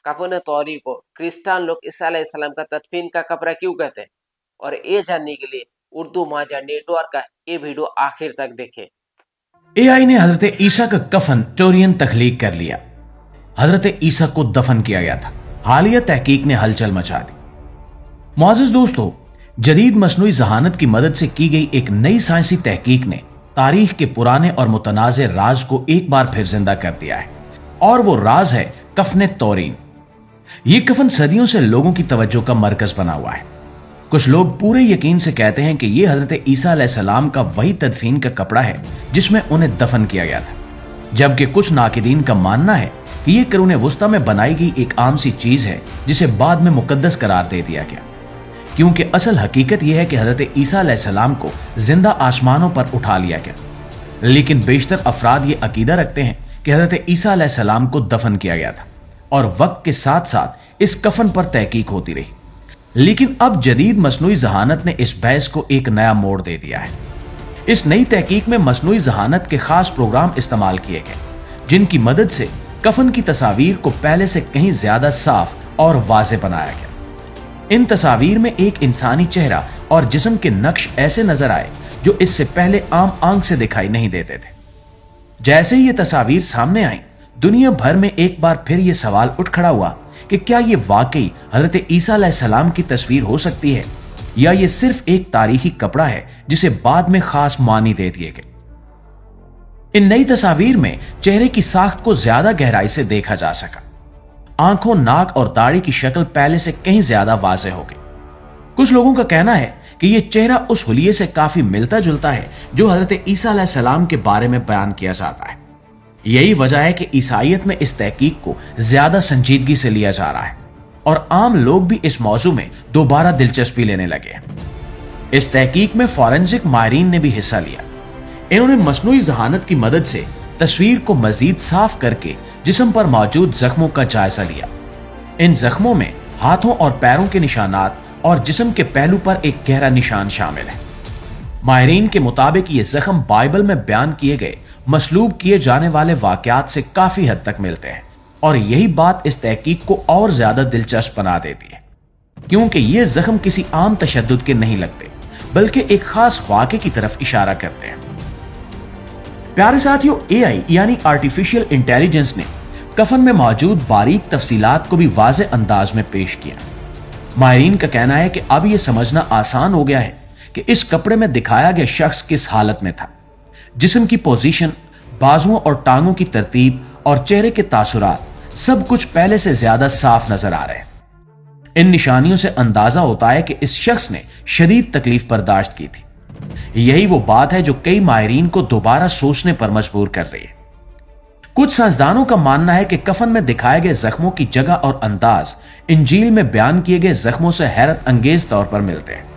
कफन तौरी को क्रिस्टान लोग ईसा अलैहिस्सलाम का तदफीन का कपड़ा क्यों कहते हैं, और ये जानने के लिए उर्दू माजा नेटवर्क का ये वीडियो आखिर तक देखें। एआई ने हजरत ईसा का कफन टोरियन तख्लीक कर लिया। हजरत ईसा को दफन किया गया था। हालिया तहकीक ने हलचल मचा दी। मुअज़्ज़िज़ दोस्तों, जदीद मसनूई ज़हानत की मदद से की गई एक नई साइंसी तहकीक ने तारीख के पुराने और मुतनाज़े राज को एक बार फिर जिंदा कर दिया है, और वो राज है कफन तौरीन। ये कफन सदियों से लोगों की तवज्जो का मरकज बना हुआ है। कुछ लोग पूरे यकीन से कहते हैं कि यह हजरत ईसा अलैहिस्सलाम का वही तदफीन का कपड़ा है जिसमें उन्हें दफन किया गया था, जबकि कुछ नाकिदीन का मानना है कि यह करूने वुस्ता में बनाई गई एक आम सी चीज है जिसे बाद में मुकद्दस करार दे दिया गया, क्योंकि असल हकीकत यह है कि हजरत ईसा अलैहिस्सलाम को जिंदा आसमानों पर उठा लिया गया। लेकिन बेशतर अफराद ये अकीदा रखते हैं कि हजरत ईसा अलैहिस्सलाम को दफन किया गया था, और वक्त के साथ साथ इस कफन पर तहकीक होती रही। लेकिन अब जदीद मसनूई ज़हानत ने इस बहस को एक नया मोड़ दे दिया है। इस नई तहकीक में मसनूई ज़हानत के खास प्रोग्राम इस्तेमाल किए गए, जिनकी मदद से कफन की तस्वीर को पहले से कहीं ज्यादा साफ और वाज़ेह बनाया गया। इन तस्वीर में एक इंसानी चेहरा और जिस्म के नक्श ऐसे नजर आए जो इससे पहले आम आंख से दिखाई नहीं देते थे। जैसे ही ये तस्वीर सामने आई, दुनिया भर में एक बार फिर ये सवाल उठ खड़ा हुआ कि क्या ये वाकई हजरत ईसा अलैहिस्सलाम की तस्वीर हो सकती है, या ये सिर्फ एक तारीखी कपड़ा है जिसे बाद में खास मानी दे दिए गए। इन नई तस्वीर में चेहरे की साख्त को ज्यादा गहराई से देखा जा सका। आंखों, नाक और दाढ़ी की शक्ल पहले से कहीं ज्यादा वाज़ेह हो गई। कुछ लोगों का कहना है कि यह चेहरा उस हुलिये से काफी मिलता जुलता है जो हजरत ईसा अलैहिस्सलाम के बारे में बयान किया जाता है। यही वजह है कि ईसाइयत में इस तहकीक को ज्यादा संजीदगी से लिया जा रहा है, और आम लोग भी इस मौजू में दोबारा दिलचस्पी लेने लगे। इस तहकीक में फॉरेंसिक माहिरीन ने भी हिस्सा लिया। इन्होंने मसनूई ज़हानत की मदद से तस्वीर को मजीद साफ करके जिस्म पर मौजूद जख्मों का जायजा लिया। इन जख्मों में हाथों और पैरों के निशानात और जिस्म के पहलू पर एक गहरा निशान शामिल है। माहिरीन के मुताबिक ये जख्म बाइबल में बयान किए गए मसलूब किए जाने वाले वाकयात से काफी हद तक मिलते हैं, और यही बात इस तहकीक को और ज्यादा दिलचस्प बना देती है, क्योंकि ये जख्म किसी आम तशद्दुद के नहीं लगते, बल्कि एक खास वाक़े की तरफ इशारा करते हैं। प्यारे साथियों, एआई यानी आर्टिफिशियल इंटेलिजेंस ने कफन में मौजूद बारीक तफसीलात को भी वाज़ेह अंदाज में पेश किया। माहिरीन का कहना है कि अब यह समझना आसान हो गया है कि इस कपड़े में दिखाया गया शख्स किस हालत में था। जिस्म की पोजीशन, बाजुओं और टांगों की तरतीब और चेहरे के तासुरात सब कुछ पहले से ज्यादा साफ नजर आ रहे हैं। इन निशानियों से अंदाजा होता है कि इस शख्स ने शदीद तकलीफ बर्दाश्त की थी। यही वो बात है जो कई माहिरीन को दोबारा सोचने पर मजबूर कर रही है। कुछ साइंसदानों का मानना है कि कफन में दिखाए गए जख्मों की जगह और अंदाज इंजील में बयान किए गए जख्मों से हैरत अंगेज तौर पर मिलते हैं।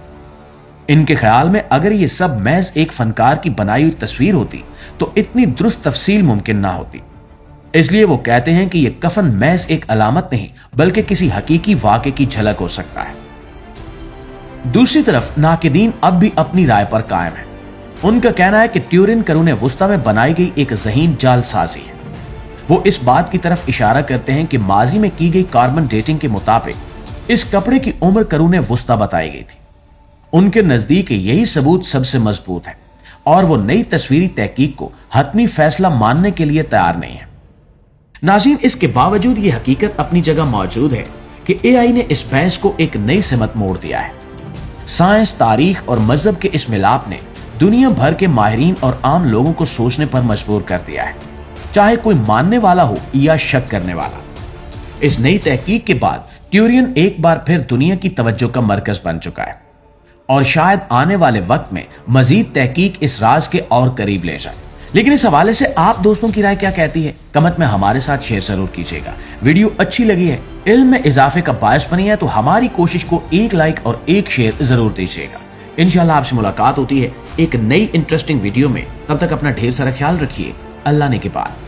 इनके ख्याल में अगर ये सब महज एक फनकार की बनाई हुई तस्वीर होती तो इतनी दुरुस्त तफसील मुमकिन ना होती। इसलिए वो कहते हैं कि यह कफन महज एक अलामत नहीं बल्कि किसी हकीकी वाक़े की झलक हो सकता है। दूसरी तरफ नाकिदीन अब भी अपनी राय पर कायम है। उनका कहना है कि ट्यूरिन करूने वुस्ता में बनाई गई एक ज़हीन जालसाजी है। वो इस बात की तरफ इशारा करते हैं कि माजी में की गई कार्बन डेटिंग के मुताबिक इस कपड़े की उम्र करूने वुस्ता बताई गई थी। उनके नजदीक यही सबूत सबसे मजबूत है, और वो नई तस्वीरी तहकीक को हतमी फैसला मानने के लिए तैयार नहीं है। नाज़रीन, इसके बावजूद ये हकीकत अपनी जगह मौजूद है कि एआई ने इस बहस को एक नई सिमत मोड़ दिया है। साइंस, तारीख और मजहब के इस मिलाप ने दुनिया भर के माहिरीन और आम लोगों को सोचने पर मजबूर कर दिया है, चाहे कोई मानने वाला हो या शक करने वाला। इस नई तहकीक के बाद ट्यूरियन एक बार फिर दुनिया की तवज्जो का मरकज बन चुका है, और शायद आने वाले वक्त में मजीद तहकीक इस राज के और करीब ले जाए। लेकिन इस हवाले से आप दोस्तों की राय क्या कहती है, कमेंट में हमारे साथ शेयर जरूर कीजिएगा। वीडियो अच्छी लगी है, इल्म में इजाफे का बायस बनी है, तो हमारी कोशिश को एक लाइक और एक शेयर जरूर दीजिएगा। इंशाल्लाह आपसे मुलाकात होती है एक नई इंटरेस्टिंग वीडियो में। तब तक अपना ढेर सारा ख्याल रखिए। अल्लाह ने के बाद।